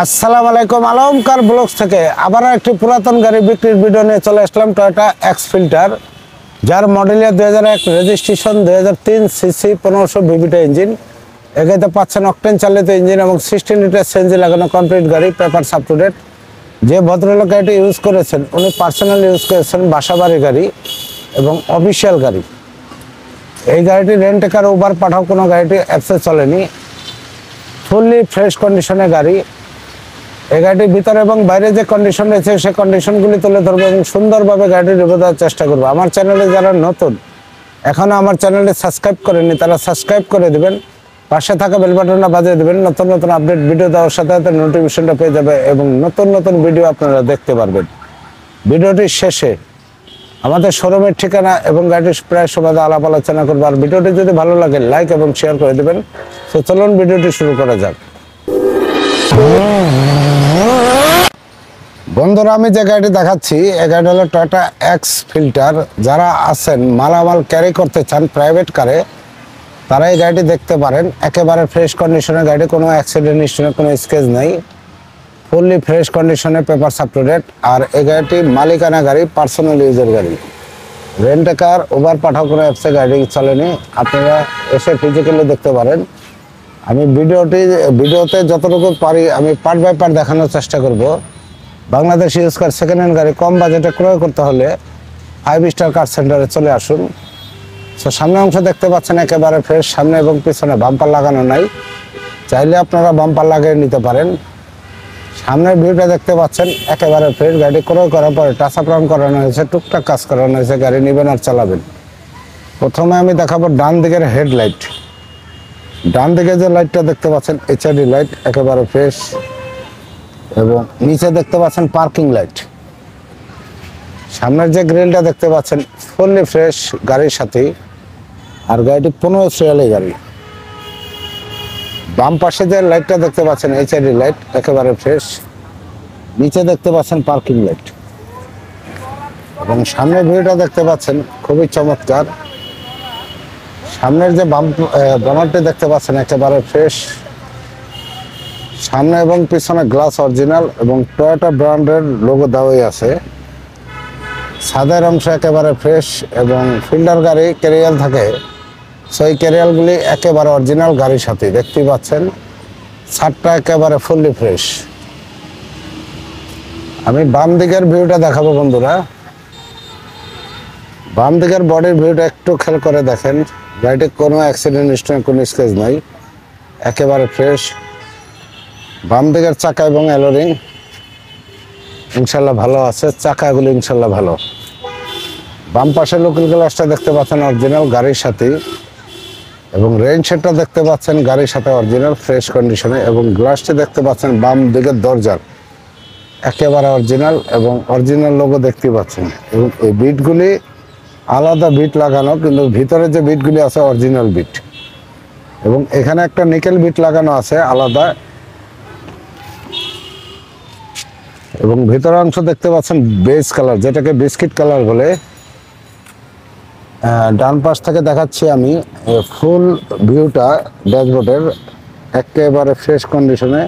আসসালামু আলাইকুম, আলমকার ব্লগস থেকে আবার একটি পুরাতন গাড়ি বিক্রির ভিডিও নিয়ে চলে আসলাম। টয়োটা এক্স ফিল্টার, যার মডেল ইয়ার 2001, রেজিস্ট্রেশন 2003, সিসি 1500 ভিভিটা ইঞ্জিন। এগাইতে পাচ্ছেন অকটেন চালিত ইঞ্জিন এবং 16 লিটার সিএনজি লাগানো কমপ্লিট গাড়ি, পেপারস আপ টু ডেট। যে ভদ্রলোক গাড়িটি ইউজ করেছেন উনি পার্সোনাল ইউজ করেছেন, বাসাবাড়ি গাড়ি এবং অফিসিয়াল গাড়ি। এই গাড়িটি রেন্ট কার উবার পাঠাও কোনো গাড়িটি অ্যাপসে চলেনি, ফুললি ফ্রেশ কন্ডিশনের গাড়ি। এই গাড়িটির ভিতরে এবং বাইরে যে কন্ডিশন রয়েছে সেই কন্ডিশনগুলি তুলে ধরবো এবং সুন্দরভাবে গাড়িটি রিভিউ দেওয়ার চেষ্টা করবো। আমার চ্যানেলে যারা নতুন, এখনও আমার চ্যানেলটি সাবস্ক্রাইব করেননি, তারা সাবস্ক্রাইব করে দেবেন, পাশে থাকা বেল বাটনটা বাজিয়ে দেবেন। নতুন নতুন আপডেট ভিডিও দেওয়ার সাথে সাথে নোটিফিকেশনটা পেয়ে যাবে এবং নতুন নতুন ভিডিও আপনারা দেখতে পারবেন। ভিডিওটির শেষে আমাদের শোরুমের ঠিকানা এবং গাড়িটির প্রায় সুবাদে আলাপ আলোচনা করবো। আর ভিডিওটি যদি ভালো লাগে লাইক এবং শেয়ার করে দেবেন। তো চলুন ভিডিওটি শুরু করা যাক। বন্ধুরা, আমি যে গাড়িটি দেখাচ্ছি এই গাড়িটি হলো টয়োটা এক্স ফিল্টার। যারা আছেন মালামাল ক্যারি করতে চান প্রাইভেট কারে, তারা এই গাড়িটি দেখতে পারেন। একেবারে ফ্রেশ কন্ডিশনের গাড়ি, কোনো অ্যাক্সিডেন্ট হিস্ট্রি, কোনো স্কেচ নেই, ফুললি ফ্রেশ কন্ডিশনে, পেপারস আপ টু ডেট। আর এই গাড়িটি মালিকানা গাড়ি, পার্সোনাল ইউজের গাড়ি। রেন্ট কার উবার পাঠাও কোনো অ্যাপসে গাড়ি চলেনি, আপনারা এসে ফিজিক্যালি দেখতে পারেন। আমি ভিডিওতে যতটুকু পারি আমি পার্ট বাই পার্ট দেখানোর চেষ্টা করব। বাংলাদেশ ইউজ কার সেকেন্ড হ্যান্ড গাড়ি কম বাজেটে ক্রয় করতে হলে 5 স্টার কার সেন্টারে চলে আসুন। তো সামনের অংশ দেখতে পাচ্ছেন একেবারে ফ্রেশ, সামনে এবং পিছনে বাম্পার লাগানো নাই, চাইলে আপনারা বাম্পার লাগিয়ে নিতে পারেন। সামনের ভিউটা দেখতে পাচ্ছেন একেবারে ফ্রেশ। গাড়ি ক্রয় করার পরে টাচ আপ রাউন্ড করানো হয়েছে, টুকটাক কাজ করানো হয়েছে। গাড়ি নেবেন আর চালাবেন। প্রথমে আমি দেখাবো ডান দিকের হেডলাইট। ডান দিকে যে লাইটটা দেখতে পাচ্ছেন এইচআইডি লাইট, একেবারে ফ্রেশ। এবং নিচে দেখতে পাচ্ছেন পার্কিং লাইট। সামনের যে গ্রিলটা দেখতে পাচ্ছেন ফুললি ফ্রেশ গাড়ির সাথে। আর গাড়িটি 15 সিরিয়ালি গাড়ি। বাম পাশে যে লাইটটা দেখতে পাচ্ছেন এইচআইডি লাইট, একেবারে ফ্রেশ। নিচে দেখতে পাচ্ছেন পার্কিং লাইট এবং সামনের ভিউটা দেখতে পাচ্ছেন খুবই চমৎকার। সামনের যে বাম্পারটি দেখতে পাচ্ছেন একেবারে ফ্রেশ। সামনে এবং পিছনে গ্লাস অরিজিনাল এবং টয়োটা ব্র্যান্ডের লোগো দেওয়াই আছে। ছাদের অংশ একেবারে ফ্রেশ এবং ফিল্ডার গাড়ি ক্যারিয়াল থাকে, সেই ক্যারিয়ালগুলি একেবারে অরিজিনাল গাড়ির সাথে দেখতে পাচ্ছেন। ছাদটা একেবারে ফুললি ফ্রেশ। আমি বাম দিকের ভিউটা দেখাবো বন্ধুরা। বাম দিকের বডির ভিউটা একটু খেয়াল করে দেখেন। গাড়িটি কোনো অ্যাক্সিডেন্ট হিস্ট্রি, কোনো স্কেচ নাই, একেবারে ফ্রেশ। বাম দিকের চাকা এবং অ্যালোরিং ইনশাল্লাহ ভালো আছে, চাকাগুলো ইনশাল্লাহ ভালো। বাম পাশে লোকাল গ্লাসটা দেখতে পাচ্ছেন অরিজিনাল গাড়ির সাথে এবং রেইন শেডটা দেখতে পাচ্ছেন গাড়ির সাথে অরিজিনাল ফ্রেশ কন্ডিশনে। এবং গ্লাসটি দেখতে পাচ্ছেন বাম দিকের দরজার একেবারে অরিজিনাল এবং অরিজিনাল লোগো দেখতে পাচ্ছেন। এবং এই বিটগুলি আলাদা বিট লাগানো, কিন্তু ভিতরে যে বিটগুলি আছে অরিজিনাল বিট। এবং এখানে একটা নিকেল বিট লাগানো আছে আলাদা। এবং ভিতরের অংশ দেখতে পাচ্ছেন বেজ কালার, যেটাকে বিস্কিট কালার বলে। ডান পাশ থেকে দেখাচ্ছি আমি ফুল ভিউটা ড্যাশবোর্ডের, একেবারে ফ্রেশ কন্ডিশনে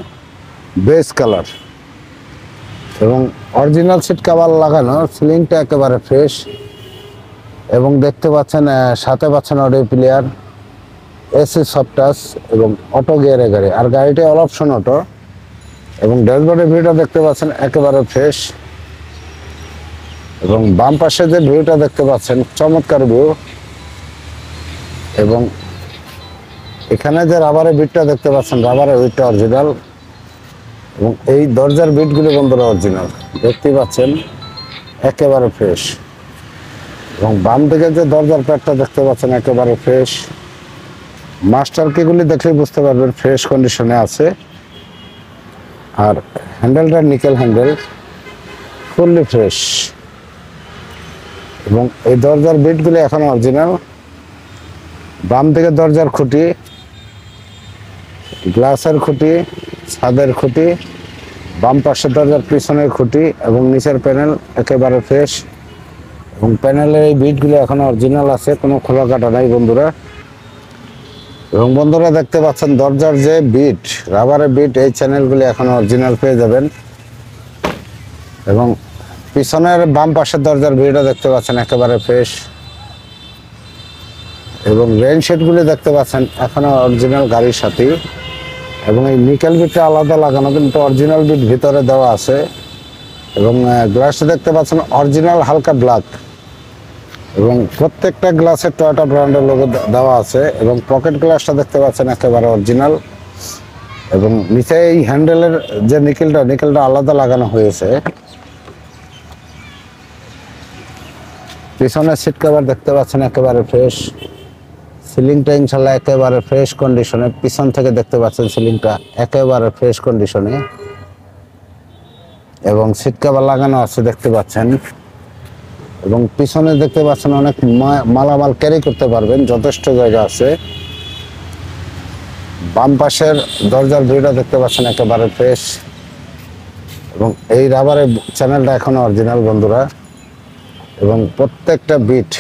বেজ কালার এবং অরিজিনাল সিট কভার লাগানো। সিলিংটা একেবারে ফ্রেশ এবং দেখতে পাচ্ছেন সাথে পাচ্ছেন audio player, AC soft touch এবং অটো গিয়ারের গাড়ি। আর গাড়িটি অল অপশন অটো এবং ড্যাশবোর্ডের ভিউটা দেখতে পাচ্ছেন একেবারে ফ্রেশ। এবং বাম পাশে যে ভিউটা দেখতে পাচ্ছেন চমৎকার ভিউ। এবং এখানে যে রাবারের বিটটা দেখতে পাচ্ছেন, রাবারের বিটটা অরিজিনাল এবং এই দরজার বিটগুলি বন্ধুরা অরিজিনাল দেখতে পাচ্ছেন, একেবারে ফ্রেশ। এবং বাম দিকে যে দরজার প্যাডটা দেখতে পাচ্ছেন একেবারে ফ্রেশ। মাস্টার কিগুলি দেখলেই বুঝতে পারবেন ফ্রেশ কন্ডিশনে আছে। আর হ্যান্ডেলটা নিকেল হ্যান্ডেল, ফুললি ফ্রেশ। এবং এই দরজার বিটগুলি এখন অরিজিনাল। বাম দিকে দরজার খুঁটি, গ্লাসের খুঁটি, ছাদের খুঁটি, বাম পাশের দরজার পিছনের খুঁটি এবং নিচের প্যানেল একেবারে ফ্রেশ। এবং প্যানেলের এই বিটগুলি এখন অরিজিনাল আছে, কোনো খোলা কাটা নাই বন্ধুরা। এবং বন্ধুরা দেখতে পাচ্ছেন দরজার যে বিট, রাবারের বিট, এই চ্যানেলগুলি এখন অরিজিনাল পেয়ে যাবেন। এবং পিছনের বাম পাশের দরজার বিটও দেখতে পাচ্ছেন একেবারে ফ্রেশ। এবং রেইন শেডগুলি দেখতে পাচ্ছেন এখনো অরিজিনাল গাড়ির সাথে। এবং এই নিকেল বিটটা আলাদা লাগানো, কিন্তু অরিজিনাল বিট ভিতরে দেওয়া আছে। এবং গ্লাসটা দেখতে পাচ্ছেন অরিজিনাল হালকা ব্ল্যাক। এবং প্রত্যেকটা গ্লাসে টয়োটা ব্র্যান্ডের লোগো দেওয়া আছে। এবং পকেট গ্লাসটা দেখতে পাচ্ছেন একেবারে অরিজিনাল। এবং নিচে এই হ্যান্ডেলের যে নিকেলটা আলাদা লাগানো হয়েছে। পিছনের সিট কভার দেখতে পাচ্ছেন একেবারে ফ্রেশ। সিলিংটা ইনশাল্লাহ একেবারে ফ্রেশ কন্ডিশনে। পিছন থেকে দেখতে পাচ্ছেন সিলিংটা একেবারে ফ্রেশ কন্ডিশনে। এবং সিট কভার লাগানো আছে দেখতে পাচ্ছেন। এবং পিছনে দেখতে পাচ্ছেন অনেক মালামাল ক্যারি করতে পারবেন, যথেষ্ট জায়গা আছে। বাম পাশের দরজার ভিউটা দেখতে পাচ্ছেন একেবারে ফ্রেশ। এবং এই রাবারের চ্যানেলটা এখনো অরিজিনাল বন্ধুরা। এবং প্রত্যেকটা বিট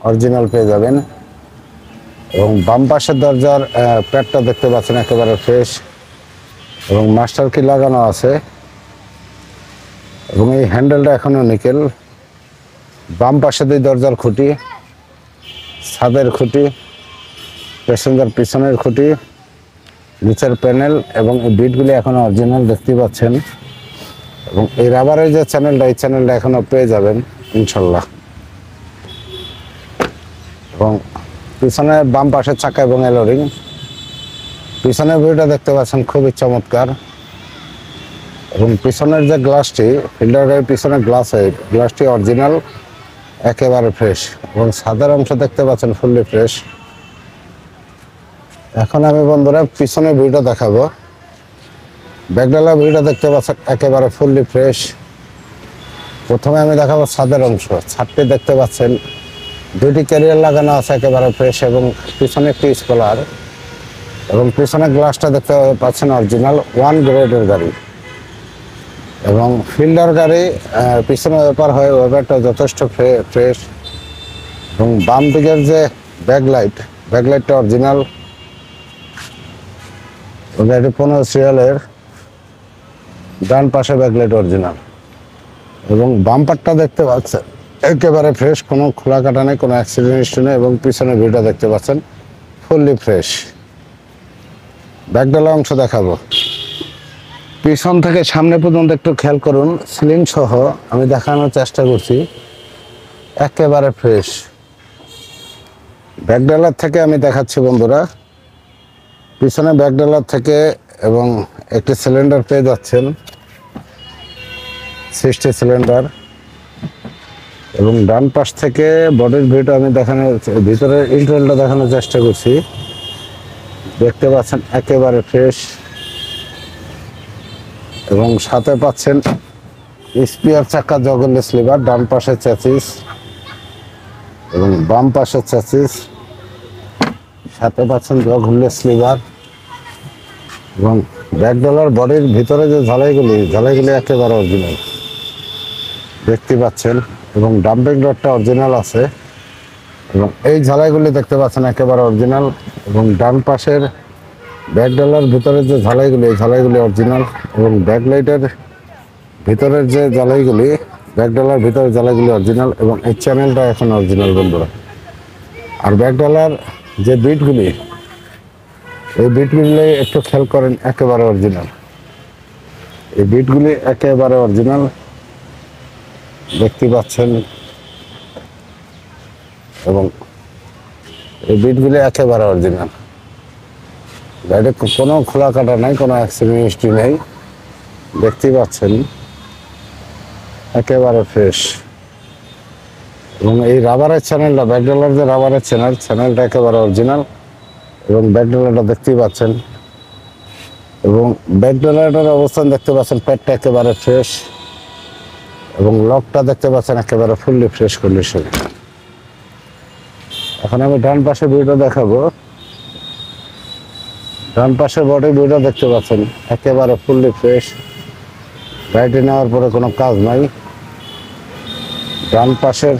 অরিজিনাল পেয়ে যাবেন। এবং বাম পাশের দরজার প্যাডটা দেখতে পাচ্ছেন একেবারে ফ্রেশ। এবং মাস্টার কি লাগানো আছে। এবং এই হ্যান্ডেলটা এখনো নিকেল। বাম পাশে দুই দরজার খুঁটি, ছাদের খুঁটি, প্যাসেঞ্জার পিছনের খুঁটি, নিচের প্যানেল। এবং এই বিটগুলি এখনো অরিজিনাল দেখতে পাচ্ছেন। এবং এই রাবারের যে চ্যানেলটা, এই চ্যানেলটা এখনো পেয়ে যাবেন ইনশাল্লাহ। এবং পিছনে বাম পাশের চাকা এবং এলোরিং। পিছনের ভিউটা দেখতে পাচ্ছেন খুবই চমৎকার। এবং পিছনের যে গ্লাসটি, ফিল্টারের পিছনে গ্লাসটি অরিজিনাল একেবারে ফ্রেশ। এবং ছাদের অংশ দেখতে পাচ্ছেন ফুললি ফ্রেশ। এখন আমি বন্ধুরা পিছনের ভিউটা দেখাবো। ব্যাকডালার ভিউটা দেখতে পাচ্ছেন একেবারে ফুললি ফ্রেশ। প্রথমে আমি দেখাবো ছাদের অংশ। ছাদটি দেখতে পাচ্ছেন দুইটি ক্যারিয়ার লাগানো আছে একেবারে ফ্রেশ। এবং পিছনে একটি স্পলার। এবং পিছনে গ্লাসটা দেখতে পাচ্ছেন অরিজিনাল 1 গ্রেডের গাড়ি। এবং ফিল্ডার গাড়ি পিছনে ব্যাপার হয়, ওয়েবারটা যথেষ্ট ফ্রেশ। এবং বাম দিকের যে ব্যাকলাইটটা অরিজিনাল। গাড়ি 15 সিরিয়ালের। ডান পাশে ব্যাকলাইট অরিজিনাল। এবং বাম্পারটা দেখতে পাচ্ছেন একেবারে ফ্রেশ, কোনো খোলা কাটা নেই, কোনো অ্যাক্সিডেন্ট হিস্ট্রি নেই। এবং পিছনে ভিউটা দেখতে পাচ্ছেন ফুললি ফ্রেশ। ব্যাকডালা অংশ দেখাবো। পিছন থেকে সামনে পর্যন্ত একটু খেয়াল করুন, সিলিং সহ আমি দেখানোর চেষ্টা করছি, একেবারে ফ্রেশ। ব্যাকডালার থেকে আমি দেখাচ্ছি বন্ধুরা। পিছনে ব্যাকডালার থেকে এবং একটি সিলিন্ডার পেয়ে যাচ্ছেন, 60 সিলিন্ডার। এবং ডান পাশ থেকে বডির ভিউটা আমি ভিতরের ইন্টেরিয়রটা দেখানোর চেষ্টা করছি। দেখতে পাচ্ছেন একেবারে ফ্রেশ। এবং সাথে পাচ্ছেন স্পিয়ার চাকা, জগলেস লিভার, ডান পাশের চ্যাসিস এবং বাম পাশের চ্যাসিস। সাথে পাচ্ছেন জগলেস লিভার। এবং ব্যাকডলার বডির ভিতরে যে ঝালাইগুলি একেবারে অরিজিনাল দেখতে পাচ্ছেন। এবং ডাম্পিং রডটা অরিজিনাল আছে। এবং এই ঝালাইগুলি দেখতে পাচ্ছেন একেবারে অরিজিনাল। এবং ডান পাশের ব্যাকডলার ভিতরে যে ঝালাইগুলি, এই ঝালাইগুলি অরিজিনাল। এবং ব্যাকলাইটের ভিতরের যে জ্বালাইগুলি, ব্যাকডলার ভিতরে জ্বালাইগুলি অরিজিনাল। এবং এই চ্যানেলটা এখন অরিজিনাল বন্ধুরা। আর ব্যাকডলার যে বিটগুলি, এই বিটগুলি একটু খেয়াল করেন, একেবারে অরিজিনাল। এই বিটগুলি একেবারে অরিজিনাল দেখতে পাচ্ছেন। এবং এই বিটগুলি একেবারে অরিজিনাল। গাড়িতে কোনো খোলা কাটা নাই, কোনো অ্যাক্সিডেন্ট হিস্ট্রি নেই, দেখতে পাচ্ছেন একেবারে ফ্রেশ। এবং এই রাবারের চ্যানেলটা, ব্যাকডলার যে রাবারের চ্যানেলটা একেবারে অরিজিনাল। এবং ব্যাকডলারটা দেখতেই পাচ্ছেন। এবং ব্যাকডলারটার অবস্থান দেখতে পাচ্ছেন, প্যাডটা একেবারে ফ্রেশ। এবং লকটা দেখতে পাচ্ছেন একেবারে ফুললি ফ্রেশ কন্ডিশন। এখন আমি ডান পাশে ভিউটা দেখাবো। ডান পাশে বডি ভিউটা দেখতে পাচ্ছেন একেবারে ফুললি ফ্রেশ। গাড়িটি নেওয়ার পরে কোনো কাজ নাই। ডান পাশের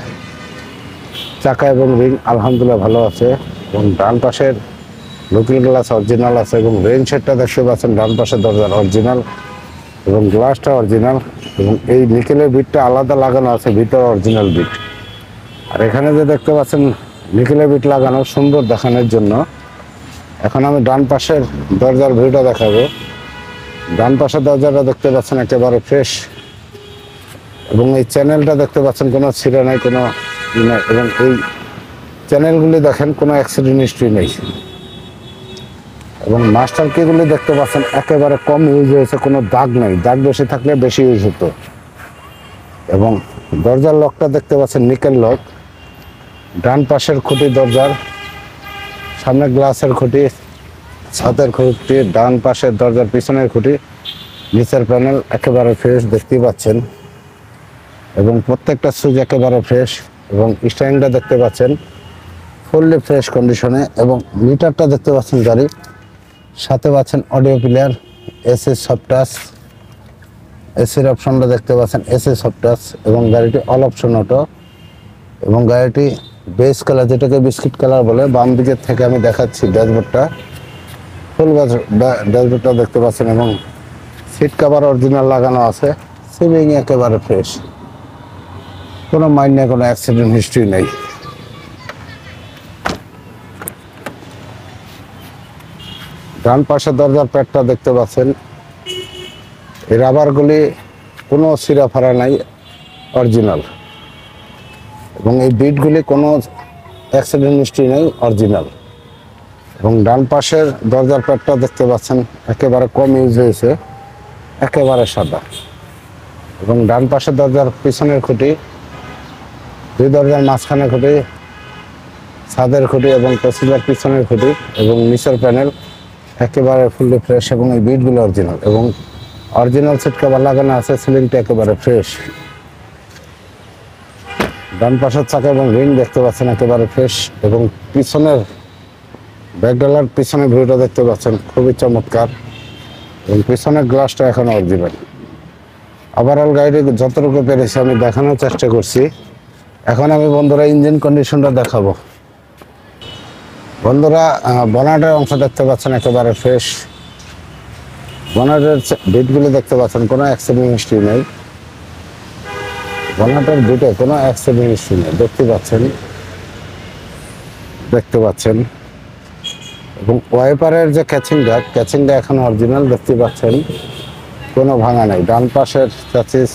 চাকা এবং রিং আলহামদুলিল্লাহ ভালো আছে। এবং ডান পাশের লুকিং গ্লাস অরিজিনাল আছে এবং রেইন শেডটা দেখতে পাচ্ছেন ডান পাশের দরজার অরিজিনাল এবং গ্লাসটা অরিজিনাল এবং এই নিকেলের বিটটা আলাদা লাগানো আছে, ভিতরে অরিজিনাল বিট। আর এখানে যে দেখতে পাচ্ছেন নিকেলের বিট লাগানো সুন্দর দেখানোর জন্য এখন আমি ডান পাশের দরজার ভিউটা দেখাবো। ডান পাশের দরজাটা দেখতে পাচ্ছেন একেবারে ফ্রেশ এবং এই চ্যানেলটা দেখতে পাচ্ছেন কোনো ছিঁড়ে নাই, কোনো এবং এই চ্যানেলগুলি দেখেন কোনো অ্যাক্সিডেন্ট হিস্ট্রি নেই এবং মাস্টার কিগুলি দেখতে পাচ্ছেন একেবারে কম ইউজ হয়েছে, কোনো দাগ নেই, দাগ বেশি থাকলে বেশি ইউজ হতো। এবং দরজার লকটা দেখতে পাচ্ছেন নিকেল লক, ডান পাশের খুঁটি দরজার সামনে গ্লাসের খুঁটি, ছাদের খুঁটি, ডান পাশের দরজার পিছনের খুঁটি, নিচের প্যানেল একেবারে ফ্রেশ দেখতেই পাচ্ছেন এবং প্রত্যেকটা সুইচ একেবারে ফ্রেশ এবং স্ট্যান্ডটা দেখতে পাচ্ছেন ফুললি ফ্রেশ কন্ডিশনে এবং মিটারটা দেখতে পাচ্ছেন গাড়ি সাথে পাচ্ছেন audio player, AC soft touch, এসির অপশনটা দেখতে পাচ্ছেন এসি সফট টাচ এবং গাড়িটি অল অপশন অটো এবং গাড়িটি বেস কালার যেটাকে বিস্কিট কালার বলে। বাম দিকের থেকে আমি দেখাচ্ছি ড্যাশবোর্ডটা, ফুল ড্যাশবোর্ডটা দেখতে পাচ্ছেন এবং সিট কভার অরিজিনাল লাগানো আছে, সিলিং একেবারে ফ্রেশ, কোনো মাইন্ড নেই, কোনো অ্যাক্সিডেন্ট হিস্ট্রি নেই। ডান পাশে দরজার প্যাডটা দেখতে পাচ্ছেন এই রাবারগুলি কোনো ছিঁড়া ফাড়া নাই, অরিজিনাল এবং এই বিটগুলি কোনো অ্যাক্সিডেন্ট হিস্ট্রি নেই, অরিজিনাল এবং ডান পাশের দরজার প্যাডটা দেখতে পাচ্ছেন একেবারে কম ইউজ হয়েছে, একেবারে সাদা এবং ডান পাশের দরজার পিছনের খুঁটি, দুই দরজার মাঝখানে খুঁটি, ছাদের খুঁটি এবং প্যাসেঞ্জার পিছনের খুঁটি এবং নিচের প্যানেল একেবারে ফুললি ফ্রেশ এবং এই বিটগুলো অরিজিনাল এবং অরিজিনাল সিট কভার লাগানো আছে, সিলিংটা একেবারে ফ্রেশ। ডান পাশের চাকা এবং রিং দেখতে পাচ্ছেন একেবারে ফ্রেশ এবং পিছনের ব্যাকডালার পিছনের ভিউটা দেখতে পাচ্ছেন খুবই চমৎকার এবং পিছনের গ্লাসটা এখন অরিজিনাল। ওভারঅল গাড়ি যতটুকু পেরেছি আমি দেখানোর চেষ্টা করছি। এখন আমি বন্ধুরা ইঞ্জিন কন্ডিশনটা দেখাবো। বন্ধুরা বনেটের অংশ দেখতে পাচ্ছেন একেবারে ফ্রেশ, বনেটের বিটগুলি দেখতে পাচ্ছেন কোনো অ্যাক্সিডেন্ট হিস্ট্রি নেই, বনেটের বিটে কোনো অ্যাক্সিডেন্ট হিস্ট্রি নেই দেখতে পাচ্ছেন এবং ওয়াইপারের যে ক্যাচিংটা এখন অরিজিনাল দেখতে পাচ্ছেন, কোনো ভাঙা নেই। ডান পাশের চ্যাসিস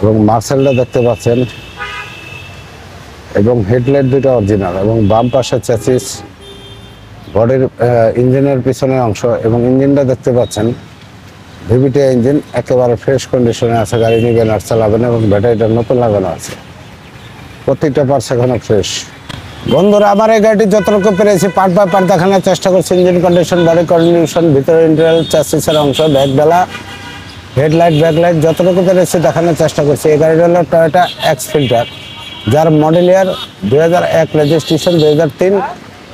এবং মার্সেলটা দেখতে পাচ্ছেন এবং হেডলাইট দুটো অরিজিনাল এবং বাম পাশের চ্যাসিস, বডির ইঞ্জিনের পিছনের অংশ এবং ইঞ্জিনটা দেখতে পাচ্ছেন ভিভিটি ইঞ্জিন একেবারে ফ্রেশ কন্ডিশনে আছে। গাড়ি নিবেন আর চালাবেন এবং ব্যাটারিটা নতুন লাগানো আছে, প্রত্যেকটা পার্টস এখনো ফ্রেশ। বন্ধুরা আমার এই গাড়িটি যতটুকু পেরেছি পার্ট বাই পার্ট দেখানোর চেষ্টা করছি। ইঞ্জিন কন্ডিশন, বডি কন্ডিশন, ভিতরে ইন্টেরিয়র, চ্যাসিসের অংশ, ব্যাকডালা, হেডলাইট, ব্যাকলাইট যতটুকু পেরেছি দেখানোর চেষ্টা করছি। এই গাড়িটা হলো টয়োটা এক্স ফিল্টার, যার model year 2001, registration 2003,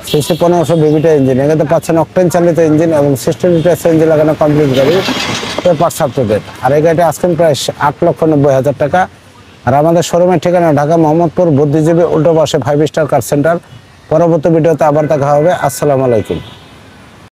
CC 1500 VVT engine. এখানে পাচ্ছেন অকটেন চালিত ইঞ্জিন এবং 60 লিটার সিএনজি লাগানো কমপ্লিট গাড়ি, পেপারস আপ টু ডেট। আর এই গাড়িটা আজকের প্রাইস 8,90,000 টাকা। আর আমাদের শোরুমের ঠিকানা ঢাকা মোহাম্মদপুর বুদ্ধিজীবী উল্টো পাশে 5 স্টার কার সেন্টার। পরবর্তী ভিডিওতে আবার দেখা হবে। আসসালামু আলাইকুম।